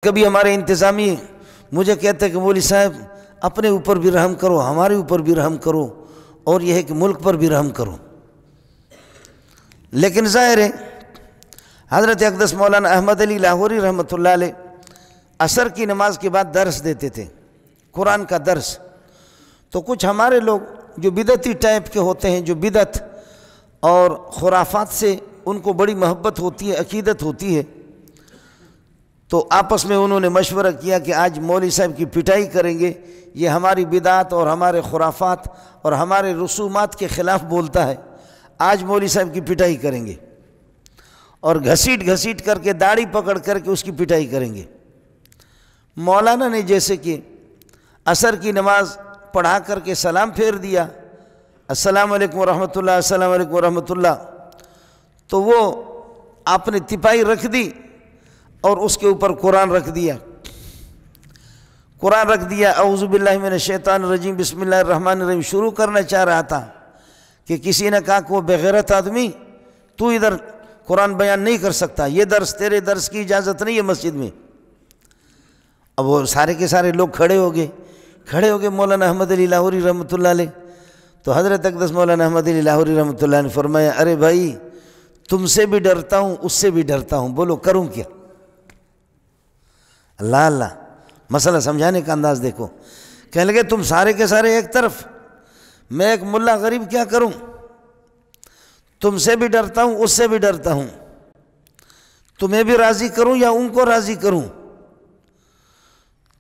کبھی ہمارے انتظامی مجھے کہتے ہیں کہ مولوی صاحب اپنے اوپر بھی رحم کرو، ہمارے اوپر بھی رحم کرو، اور یہ ہے کہ ملک پر بھی رحم کرو۔ لیکن ظاہر ہے حضرت اقدس مولانا احمد علی لاہوری رحمۃ اللہ علیہ عصر کی نماز کے بعد درس دیتے تھے، قرآن کا درس۔ تو کچھ ہمارے لوگ جو بدعتی ٹائپ کے ہوتے ہیں، جو بدعت اور خرافات سے ان کو بڑی محبت ہوتی ہے، عقیدت ہوتی ہے، تو آپس میں انہوں نے مشورہ کیا کہ آج مولوی صاحب کی پٹائی کریں گے، یہ ہماری بدعت اور ہمارے خرافات اور ہمارے رسومات کے خلاف بولتا ہے، آج مولوی صاحب کی پٹائی کریں گے، اور گھسیٹ گھسیٹ کر کے داڑھی پکڑ کر کے اس کی پٹائی کریں گے۔ مولانا نے جیسے کہ عصر کی نماز پڑھا کر کے سلام پھیر دیا، السلام علیکم ورحمۃ اللہ، السلام علیکم ورحمۃ اللہ، تو وہ آپ نے تپائی رکھ دی اور اس کے اوپر قرآن رکھ دیا، قرآن رکھ دیا۔ اعوذ باللہ من الشیطان الرجیم، بسم اللہ الرحمن الرحیم شروع کرنا چاہ رہا تھا کہ کسی نے کہا کہ وہ بغیرت آدمی، تو ادھر قرآن بیان نہیں کر سکتا، یہ درس تیرے درس کی اجازت نہیں ہے مسجد میں۔ اب وہ سارے کے سارے لوگ کھڑے ہو گئے مولانا احمد علی لاہوری رحمۃ اللہ علیہ۔ تو حضرت اقدس مولانا احمد علی لاہوری رحمۃ اللہ نے فرمایا، ارے بھائی تم سے بھی ڈرتا ہوں، اس سے بھی ڈرتا ہوں، بولو کروں کیا؟ اللہ اللہ، مسئلہ سمجھانے کا انداز دیکھو۔ کہنے لگے تم سارے کے سارے ایک طرف، میں ایک ملا غریب کیا کروں؟ تم سے بھی ڈرتا ہوں، اس سے بھی ڈرتا ہوں، تمہیں بھی راضی کروں یا ان کو راضی کروں؟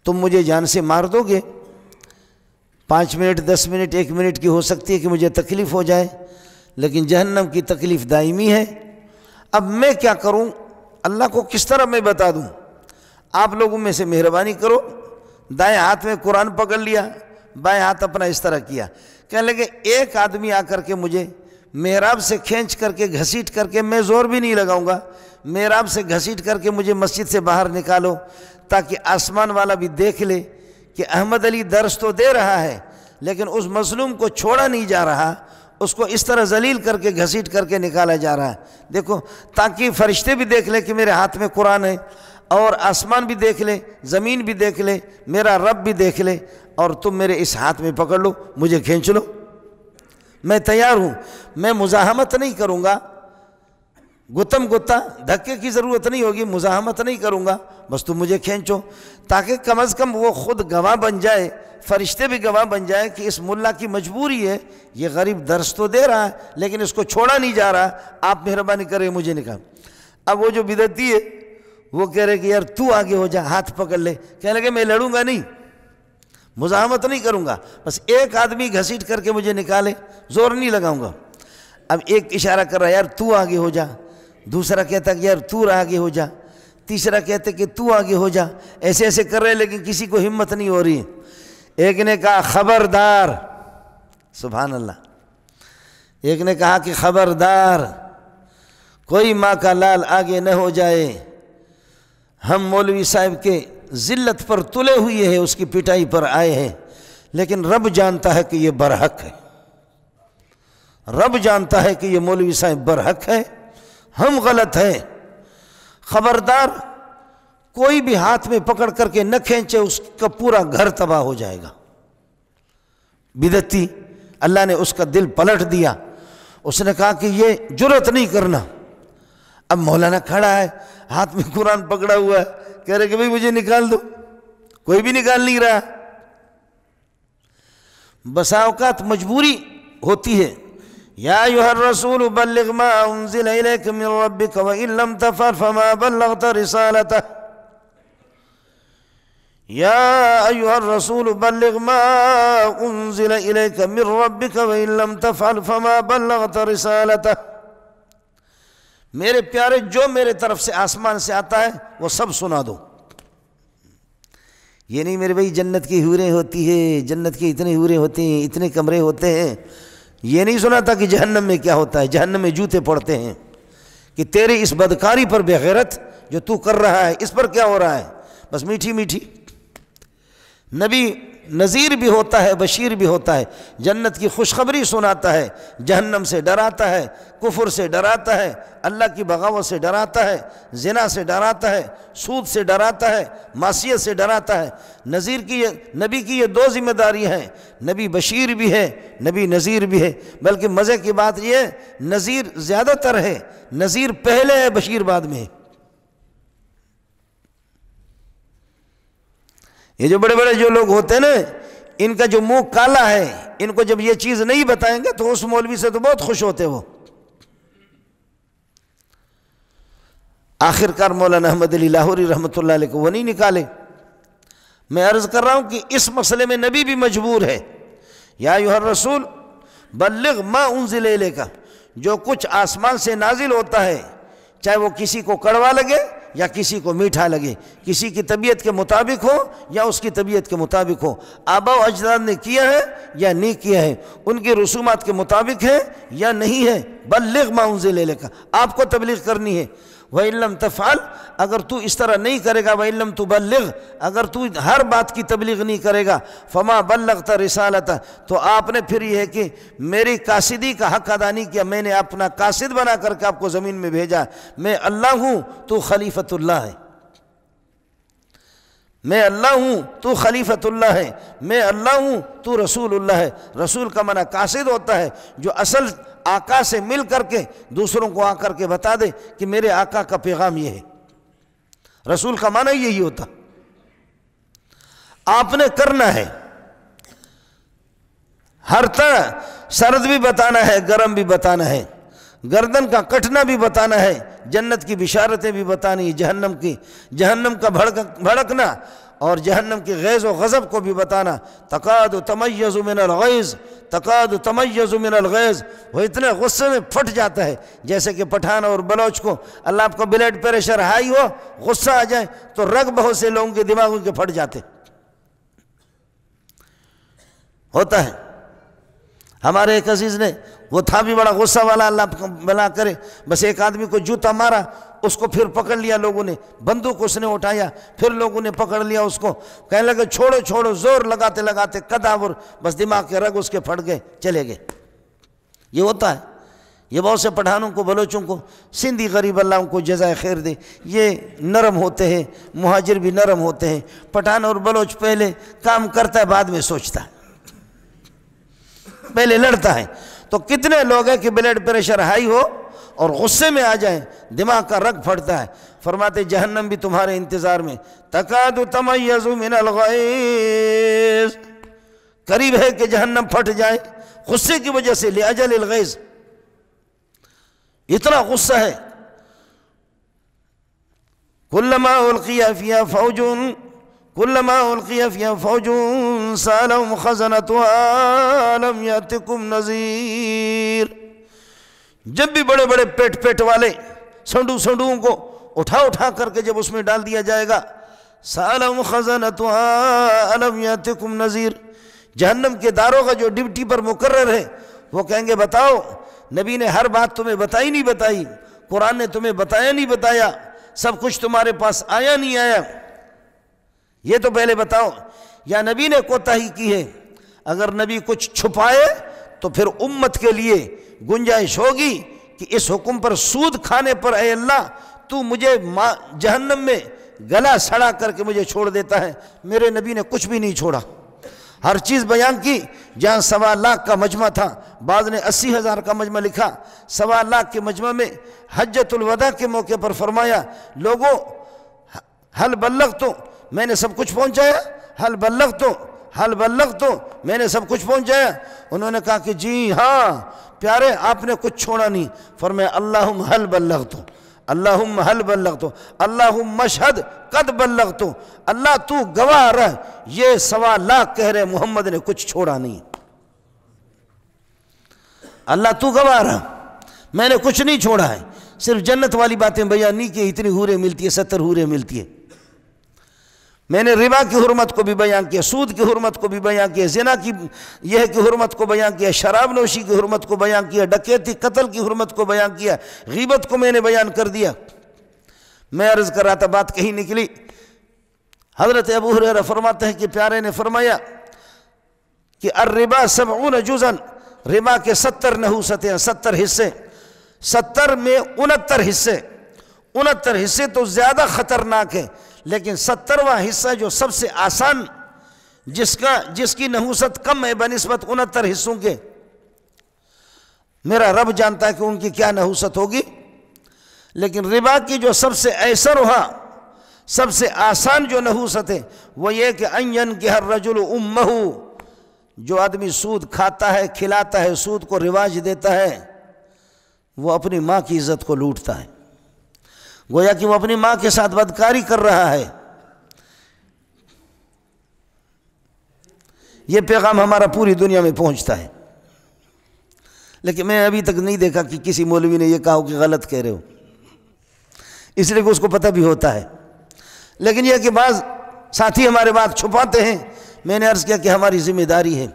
تم مجھے جان سے مار دو گے، 5 منٹ 10 منٹ 1 منٹ کی ہو سکتی ہے کہ مجھے تکلیف ہو جائے، لیکن جہنم کی تکلیف دائمی ہے۔ اب میں کیا کروں؟ اللہ کو کس طرح میں بتا دوں؟ آپ لوگوں میں سے مہربانی کرو، دائیں ہاتھ میں قرآن پکڑ لیا، بائیں ہاتھ اپنا اس طرح کیا۔ کہنے لگے ایک آدمی آ کر کے مجھے محراب سے کھینچ کر کے گھسیٹ کر کے، میں زور بھی نہیں لگاؤں گا، محراب سے گھسیٹ کر کے مجھے مسجد سے باہر نکالو، تاکہ آسمان والا بھی دیکھ لے کہ احمد علی درس تو دے رہا ہے لیکن اس مظلوم کو چھوڑا نہیں جا رہا، اس کو اس طرح ذلیل کر کے گھسیٹ کر کے نکالا جا رہا ہے۔ دیکھو، تاکہ فرشتے بھی دیکھ لے کہ میرے ہاتھ میں قرآن ہے، اور آسمان بھی دیکھ لے، زمین بھی دیکھ لے، میرا رب بھی دیکھ لے، اور تم میرے اس ہاتھ میں پکڑ لو، مجھے کھینچ لو، میں تیار ہوں، میں مزاحمت نہیں کروں گا، گتم گتا دھکے کی ضرورت نہیں ہوگی، مزاحمت نہیں کروں گا، بس تم مجھے کھینچو، تاکہ کم از کم وہ خود گواہ بن جائے، فرشتے بھی گواہ بن جائے کہ اس ملا کی مجبوری ہے، یہ غریب درس تو دے رہا ہے لیکن اس کو چھوڑا نہیں جا رہا، آپ مہربانی کریں مجھے نکال۔ اب وہ جو بدعتی ہے وہ کہہ رہے کہ یار تو آگے ہو جا، ہاتھ پکڑ لے۔ کہنے لگے میں لڑوں گا نہیں، مزاحمت نہیں کروں گا، بس ایک آدمی گھسیٹ کر کے مجھے نکالے، زور نہیں لگاؤں گا۔ اب ایک اشارہ کر رہا ہے یار تو آگے ہو جا، دوسرا کہتا کہ یار تو آگے ہو جا، تیسرا کہتے کہ تو آگے ہو جا، ایسے ایسے کر رہے لیکن کسی کو ہمت نہیں ہو رہی۔ ایک نے کہا خبردار، سبحان اللہ، ایک نے کہا کہ خبردار، کوئی ماں کا لال آگے نہ ہو جائے، ہم مولوی صاحب کے ذلت پر تلے ہوئے ہیں، اس کی پٹائی پر آئے ہیں، لیکن رب جانتا ہے کہ یہ برحق ہے، رب جانتا ہے کہ یہ مولوی صاحب برحق ہے، ہم غلط ہیں، خبردار، کوئی بھی ہاتھ میں پکڑ کر کے نہ کھینچے، اس کا پورا گھر تباہ ہو جائے گا۔ بدعتی، اللہ نے اس کا دل پلٹ دیا، اس نے کہا کہ یہ جرت نہیں کرنا۔ اب مولانا کھڑا ہے، ہاتھ میں قرآن پکڑا ہوا ہے، کہہ رہے کہ بھئی مجھے نکال دو، کوئی بھی نکال نہیں رہا۔ بسا اوقات مجبوری ہوتی ہے، یا ایھا الرسول بلغ ما انزل الیک من ربک وان لم تفعل فما بلغت رسالتہ، یا ایھا الرسول بلغ ما انزل الیک من ربک وان لم تفعل فما بلغت رسالتہ، میرے پیارے جو میرے طرف سے آسمان سے آتا ہے وہ سب سنا دو۔ یہ نہیں میرے بھائی جنت کی حوریں ہوتی ہے، جنت کے اتنے حوریں ہوتے ہیں، اتنے کمرے ہوتے ہیں، یہ نہیں سنا تھا کہ جہنم میں کیا ہوتا ہے، جہنم میں جوتے پڑتے ہیں، کہ تیرے اس بدکاری پر بے غیرت جو تو کر رہا ہے اس پر کیا ہو رہا ہے، بس میٹھی میٹھی نبی نذیر بھی ہوتا ہے، بشیر بھی ہوتا ہے، جنت کی خوشخبری سناتا ہے، جہنم سے ڈراتا ہے، کفر سے ڈراتا ہے، اللہ کی بغاوت سے ڈراتا ہے، زنا سے ڈراتا ہے، سود سے ڈراتا ہے، معصیت سے ڈراتا ہے۔ نبی کی یہ دو ذمہ داری ہیں، نبی بشیر بھی ہے، نبی نذیر بھی ہے۔ بلکہ مزے کی بات یہ ہے، نذیر زیادہ تر ہے، نذیر پہلے ہے، بشیر بعد میں ہے۔ یہ جو بڑے بڑے جو لوگ ہوتے ہیں نا، ان کا جو منہ کالا ہے، ان کو جب یہ چیز نہیں بتائیں گے تو اس مولوی سے تو بہت خوش ہوتے وہ۔ آخرکار مولانا احمد علی لاہوری رحمۃ اللہ علیہ کو وہ نہیں نکالے۔ میں عرض کر رہا ہوں کہ اس مسئلے میں نبی بھی مجبور ہے۔ یا ایھا الرسول بلغ ما انزل الیک، جو کچھ آسمان سے نازل ہوتا ہے، چاہے وہ کسی کو کڑوا لگے یا کسی کو میٹھا لگے، کسی کی طبیعت کے مطابق ہو یا اس کی طبیعت کے مطابق ہو، آباء و اجداد نے کیا ہے یا نہیں کیا ہے، ان کی رسومات کے مطابق ہے یا نہیں ہے، بلغ ما انزل الیک، آپ کو تبلیغ کرنی ہے۔ وَإِن لَمْ تَفْعَلْ، اگر تو اس طرح نہیں کرے گا، وَإِن لَمْ تُبَلِّغْ، اگر تو ہر بات کی تبلیغ نہیں کرے گا، فَمَا بَلَّغْتَ رِسَالَتَ، تو آپ نے پھر یہ ہے کہ میری قاصدی کا حق ادا نہیں کیا، میں نے اپنا قاصد بنا کر کے آپ کو زمین میں بھیجا، میں اللہ ہوں تو خلیفۃ اللہ ہے، میں اللہ ہوں تو خلیفۃ اللہ ہے، میں اللہ ہوں تو رسول اللہ ہے۔ رسول کا معنی قاصد ہوتا ہے، جو اصل آقا سے مل کر کے دوسروں کو آ کر کے بتا دے کہ میرے آقا کا پیغام یہ ہے۔ رسول کا معنی یہی ہوتا۔ آپ نے کرنا ہے، ہر طرح سرد بھی بتانا ہے، گرم بھی بتانا ہے، گردن کا کٹنا بھی بتانا ہے، جنت کی بشارتیں بھی بتانی، جہنم کا بھڑکنا اور جہنم کی غیظ و غضب کو بھی بتانا۔ تکاد تمیز من الغیظ، تکاد تمیز من الغیظ، وہ اتنے غصے میں پھٹ جاتا ہے، جیسے کہ پٹھان اور بلوچ کو اللہ آپ کا بلڈ پریشر ہائی ہو، غصہ آ جائے تو رگ بہت سے لوگوں کے دماغوں کے پھٹ جاتے ہوتا ہے۔ ہمارے ایک عزیز نے، وہ تھا بھی بڑا غصہ والا، اللہ بلا کرے، بس ایک آدمی کو جوتا مارا، اس کو پھر پکڑ لیا لوگوں نے، بندوق اس نے اٹھایا، پھر لوگوں نے پکڑ لیا اس کو، کہنے لگے چھوڑو چھوڑو، زور لگاتے لگاتے قداور، بس دماغ کے رگ اس کے پھٹ گئے، چلے گئے۔ یہ ہوتا ہے، یہ بہت سے پٹھانوں کو، بلوچوں کو، سندھی غریب اللہ ان کو جزائے خیر دے، یہ نرم ہوتے ہیں، مہاجر بھی نرم ہوتے ہیں۔ پٹھان اور بلوچ پہلے کام کرتا ہے، بعد میں سوچتا ہے، پہلے لڑتا ہے۔ تو کتنے لوگ ہیں کہ بلڈ پریشر ہائی ہو اور غصے میں آ جائیں، دماغ کا رگ پھٹتا ہے۔ فرماتے جہنم بھی تمہارے انتظار میں، تکاد تمیز من الغیظ، قریب ہے کہ جہنم پھٹ جائے غصے کی وجہ سے، لاجل الغیظ، اتنا غصہ ہے۔ کلما القی فیہا فوج سألہم خزنتها الم یأتکم نذیر، جب بھی بڑے بڑے پیٹ والے سنڈوں کو اٹھا کر کے جب اس میں ڈال دیا جائے گا، سألہم خزنتها الم یأتکم نذیر، جہنم کے داروغہ جو ڈیوٹی پر مقرر ہے وہ کہیں گے بتاؤ نبی نے ہر بات تمہیں بتائی نہیں بتائی، قرآن نے تمہیں بتایا نہیں بتایا، سب کچھ تمہارے پاس آیا نہیں آیا، یہ تو پہلے بتاؤ۔ یا نبی نے کوتاہی کی ہے، اگر نبی کچھ چھپائے تو پھر امت کے لیے گنجائش ہوگی کہ اس حکم پر، سود کھانے پر، اے اللہ تو مجھے جہنم میں گلا سڑا کر کے مجھے چھوڑ دیتا ہے۔ میرے نبی نے کچھ بھی نہیں چھوڑا، ہر چیز بیان کی۔ جہاں 1.25 لاکھ کا مجمع تھا، بعض نے 80,000 کا مجمع لکھا، 1.25 لاکھ کے مجمع میں حجۃ الوداع کے موقع پر فرمایا، لوگوں حل بلغت، میں نے سب کچھ پہنچایا، حل بلغت، میں نے سب کچھ پہنچایا۔ انہوں نے کہا کہ جی ہاں پیارے، آپ نے کچھ چھوڑا نہیں۔ فرمایا اللہم حل بلغت، اللہم حل بلغت، اللہم اشہد قد بلغت، اللہ تو گواہ رہ، یہ 1.25 لاکھ کہہ رہے محمد نے کچھ چھوڑا نہیں، اللہ تو گواہ رہ، میں نے کچھ نہیں چھوڑا ہے۔ صرف جنت والی باتیں بیان نہیں کی، اتنی حوریں ملتی ہے، 70 حوریں ملتی ہے۔ میں نے ربا کی حرمت کو بھی بیان کیا، سود کی حرمت کو بھی بیان کیا، زنا کی یہ کی حرمت کو بیان کیا، شراب نوشی کی حرمت کو بیان کیا، ڈکیتی قتل کی حرمت کو بیان کیا، غیبت کو میں نے بیان کر دیا۔ میں عرض کر رہا تھا، بات کہیں نکلی، حضرت ابو ہریرہ فرماتے ہیں کہ پیارے نے فرمایا کہ الربا 70 جزءً، ربا کے 70 نحوستیں ہیں، 70 حصے، 70 میں 69 حصے، 69 حصے تو زیادہ خطرناک ہے، لیکن 70واں حصہ جو سب سے آسان، جس کی نحوست کم ہے بنسبت 69 حصوں کے، میرا رب جانتا ہے کہ ان کی کیا نحوست ہوگی، لیکن ربا کی جو سب سے ایسر ہوا، سب سے آسان جو نحوست ہے وہ یہ کہ ان ينكح الرجل امہ، جو آدمی سود کھاتا ہے، کھلاتا ہے، سود کو رواج دیتا ہے، وہ اپنی ماں کی عزت کو لوٹتا ہے، گویا کہ وہ اپنی ماں کے ساتھ بدکاری کر رہا ہے۔ یہ پیغام ہمارا پوری دنیا میں پہنچتا ہے، لیکن میں ابھی تک نہیں دیکھا کہ کسی مولوی نے یہ کہا کہ غلط کہہ رہے ہو، اس لیے کہ اس کو پتہ بھی ہوتا ہے، لیکن یہ کہ بعض ساتھی ہمارے بات چھپاتے ہیں۔ میں نے عرض کیا کہ ہماری ذمہ داری ہے،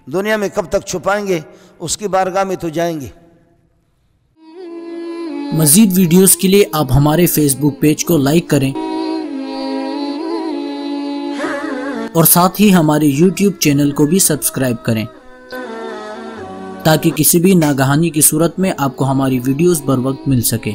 دنیا میں کب تک چھپائیں گے، اس کی بارگاہ میں تو جائیں گے۔ مزید ویڈیوز کے لیے آپ ہمارے فیس بک پیج کو لائک کریں اور ساتھ ہی ہمارے یوٹیوب چینل کو بھی سبسکرائب کریں تاکہ کسی بھی ناگہانی کی صورت میں آپ کو ہماری ویڈیوز بر وقت مل سکے۔